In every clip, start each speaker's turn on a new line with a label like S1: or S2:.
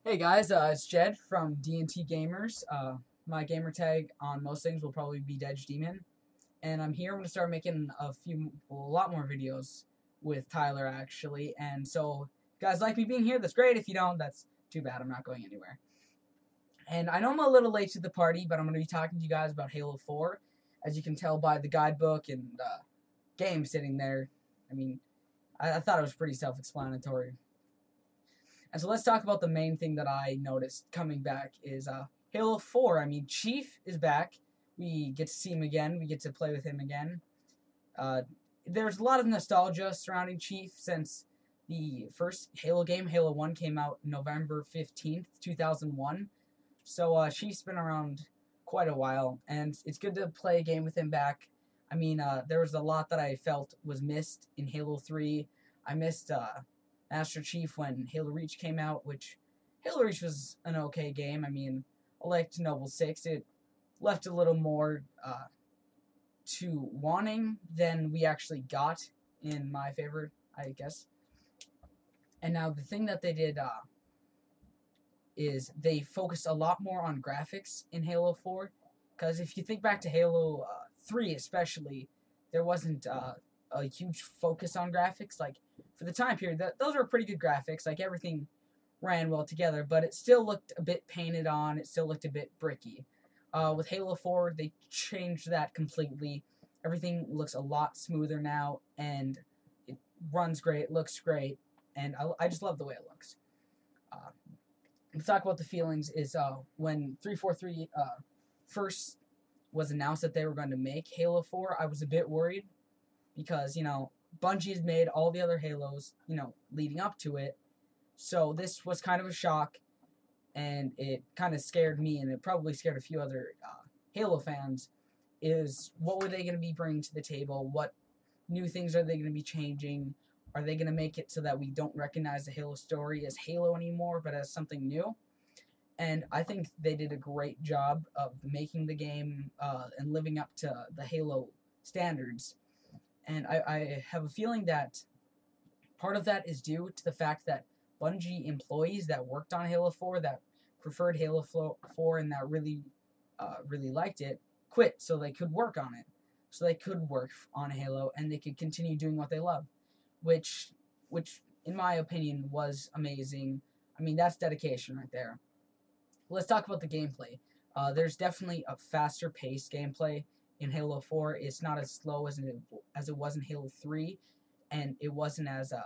S1: Hey guys, it's Jed from D&T Gamers. My gamer tag on most things will probably be Dedge Demon, and I'm here. I'm gonna start making a lot more videos with Tyler actually. And so, if you guys like me being here, that's great. If you don't, that's too bad. I'm not going anywhere. And I know I'm a little late to the party, but I'm gonna be talking to you guys about Halo 4, as you can tell by the guidebook and game sitting there. I mean, I thought it was pretty self-explanatory. And so let's talk about the main thing that I noticed coming back is Halo 4. I mean, Chief is back. We get to see him again. We get to play with him again. There's a lot of nostalgia surrounding Chief since the first Halo game, Halo 1, came out November 15th, 2001. So Chief's been around quite a while, and it's good to play a game with him back. I mean, there was a lot that I felt was missed in Halo 3. I missed Master Chief when Halo Reach came out, which Halo Reach was an okay game. I mean, I liked Noble 6. It left a little more to wanting than we actually got in my favor, I guess. And now the thing that they did is they focused a lot more on graphics in Halo 4. Because if you think back to Halo 3 especially, there wasn't a huge focus on graphics. Like, for the time period, those were pretty good graphics. Like, everything ran well together, but it still looked a bit painted on. It still looked a bit bricky. With Halo 4, they changed that completely. Everything looks a lot smoother now, and it runs great, it looks great, and I just love the way it looks. Let's talk about the feelings. Is when 343 first was announced that they were going to make Halo 4, I was a bit worried because, Bungie has made all the other Halos, leading up to it. So this was kind of a shock, and it kind of scared me, and it probably scared a few other Halo fans, is what were they going to be bringing to the table? What new things are they going to be changing? Are they going to make it so that we don't recognize the Halo story as Halo anymore, but as something new? And I think they did a great job of making the game and living up to the Halo standards. And I have a feeling that part of that is due to the fact that Bungie employees that worked on Halo 4, that preferred Halo 4 and that really liked it, quit so they could work on it. So they could work on Halo and they could continue doing what they love, which in my opinion was amazing. I mean, that's dedication right there. Let's talk about the gameplay. There's definitely a faster paced gameplay in Halo 4. It's not as slow as it was in Halo 3, and it wasn't as a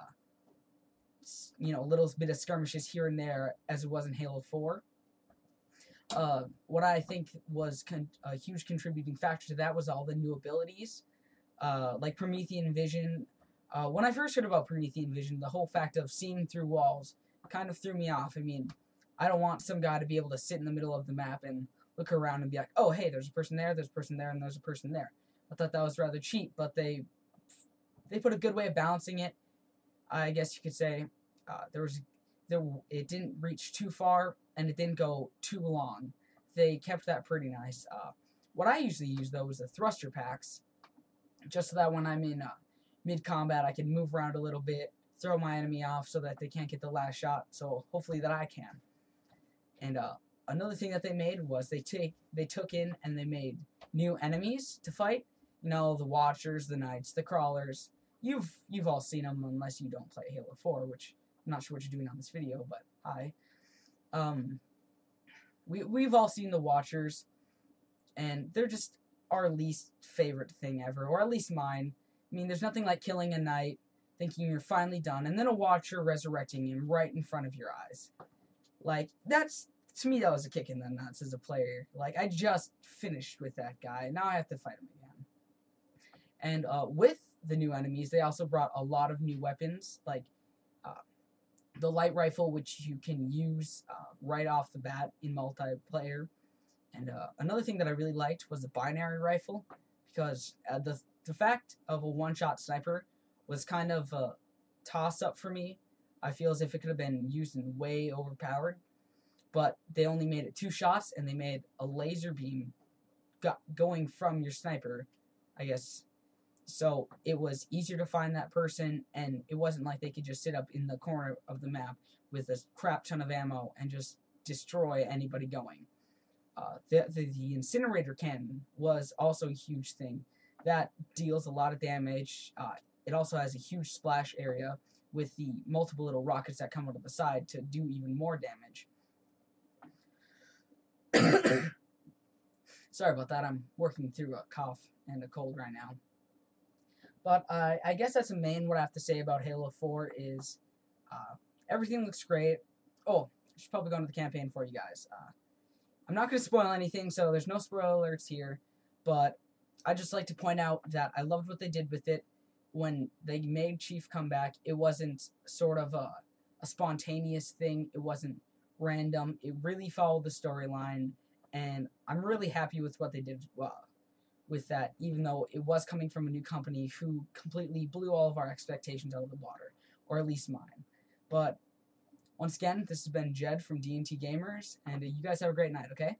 S1: little bit of skirmishes here and there as it was in Halo 4. What I think was a huge contributing factor to that was all the new abilities, like Promethean Vision. When I first heard about Promethean Vision, the whole fact of seeing through walls kind of threw me off. I mean, I don't want some guy to be able to sit in the middle of the map and look around and be like, oh, hey, there's a person there, there's a person there, and there's a person there. I thought that was rather cheap, but they put a good way of balancing it. I guess you could say it didn't reach too far, and it didn't go too long. They kept that pretty nice. What I usually use, though, is the thruster packs, just so that when I'm in mid-combat, I can move around a little bit, throw my enemy off so that they can't get the last shot, so hopefully that I can. And another thing that they made was they took in and they made new enemies to fight. The Watchers, the Knights, the Crawlers. You've all seen them unless you don't play Halo 4, which I'm not sure what you're doing on this video, but hi. We've all seen the Watchers, and they're just our least favorite thing ever, or at least mine. I mean, there's nothing like killing a Knight, thinking you're finally done, and then a Watcher resurrecting him right in front of your eyes. Like, to me, that was a kick in the nuts as a player. Like, I just finished with that guy. Now I have to fight him again. And with the new enemies, they also brought a lot of new weapons, like the light rifle, which you can use right off the bat in multiplayer. And another thing that I really liked was the binary rifle, because the fact of a one-shot sniper was kind of a toss-up for me. I feel as if it could have been used and way overpowered. But they only made it 2 shots, and they made a laser beam going from your sniper, I guess, So it was easier to find that person, and it wasn't like they could just sit up in the corner of the map with a crap ton of ammo and just destroy anybody going. The incinerator cannon was also a huge thing. That deals a lot of damage. It also has a huge splash area with the multiple little rockets that come out of the side to do even more damage. Sorry about that. I'm working through a cough and a cold right now. But I guess that's the main what I have to say about Halo 4 is everything looks great. Oh, I should probably go into the campaign for you guys. I'm not going to spoil anything, so there's no spoiler alerts here. But I just like to point out that I loved what they did with it. When they made Chief come back, it wasn't sort of a spontaneous thing. It wasn't random. It really followed the storyline, and I'm really happy with what they did with that, even though it was coming from a new company who completely blew all of our expectations out of the water, or at least mine. But once again, this has been Jed from D&T Gamers, and you guys have a great night, okay?